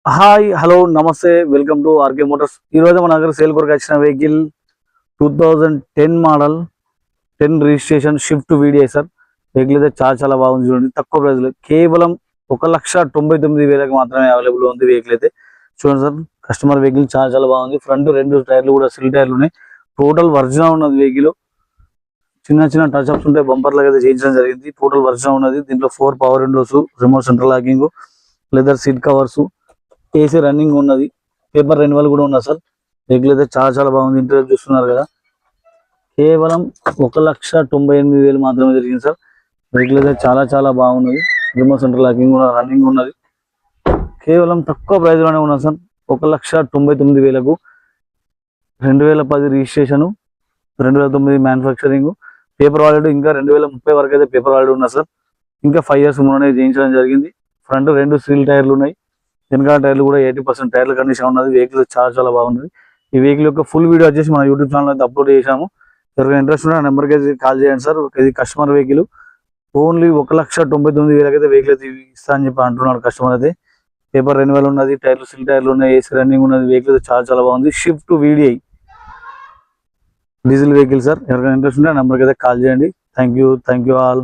Hi hello నమస్తే welcome to RK Motors. ఈరోజు మన దగ్గర సేల్ కొరకు వచ్చిన vehicle 2010 model 10 registration shift video sir. Vehicle అయితే చాలా బాగుంది. చూడండి, తక్కువ ప్రైస్లో కేవలం 1,99,000 మాత్రమే అవైలబుల్ ఉంది వెహికల్ అయితే. చూడండి సార్, కస్టమర్ వెహికల్ చాలా బాగుంది. ఫ్రంట్ 2 టైర్లు కూడా సిల్ టైర్లు ఉన్నాయి. టోటల్ వర్జినల్ ఉన్నది వెహికల్. చిన్న టచ్ అప్స్ ఉంటాయి, బంపర్ లాగా అయితే చేయించడం జరిగింది. టోటల్ వర్జినల్ ఉన్నది. దీంట్లో 4 power Windows, remote central locking, leather seat covers, AC running ఉన్నది. పేపర్ రెన్యువల్ కూడా ఉన్నది సార్. వెహికల్ అయితే చాలా బాగుంది. ఇంటీరియర్ చూస్తున్నారు కదా, కేవలం 1,98,000 మాత్రమే జరిగింది సార్. వెహికల్ అయితే చాలా బాగున్నది. రిమోట్ సెంటర్ లాకింగ్ కూడా రన్నింగ్ ఉన్నది. కేవలం తక్కువ ప్రైస్ లోనే ఉన్నది సార్. 1,99,000కు 2010 రిజిస్ట్రేషన్, 2009 మ్యానుఫ్యాక్చరింగ్. పేపర్ వాలిడ్ ఇంకా 2030 వరకు అయితే పేపర్ వాలిడ్ ఉన్నది సార్. ఇంకా 5 years ముందునే చేయించడం జరిగింది. ఫ్రంట్ 2 స్టీల్ టైర్లు ఉన్నాయి. వెనకాల టైర్లు కూడా 80% టైర్ల కండిషన్ ఉన్నది. వెహికల్ చాలా బాగుంది. ఈ వెహికల్ యొక్క ఫుల్ వీడియో వచ్చేసి మన యూట్యూబ్ ఛానల్ అయితే అప్లోడ్ చేశాము. ఎవరికైనా ఇంట్రెస్ట్ ఉంటే ఆ నెంబర్కి అయితే కాల్ చేయండి సార్. ఇది కస్టమర్ వెహికల్. ఓన్లీ 1,99,000 అయితే వెహికల్ అయితే ఇస్తా అని చెప్పి అంటున్నాడు కస్టమర్ అయితే. పేపర్ రెన్యువల్ ఉన్నది, టైర్లు సిల్ టైర్లు ఉన్నాయి, ఏసీ రన్నింగ్ ఉన్నది. వెహికల్ అయితే చాలా బాగుంది. Shift VDI diesel vehicle sir. ఎవరికైనా ఇంట్రెస్ట్ ఉంటే ఆ నెంబర్కి అయితే కాల్ చేయండి. Thank you all.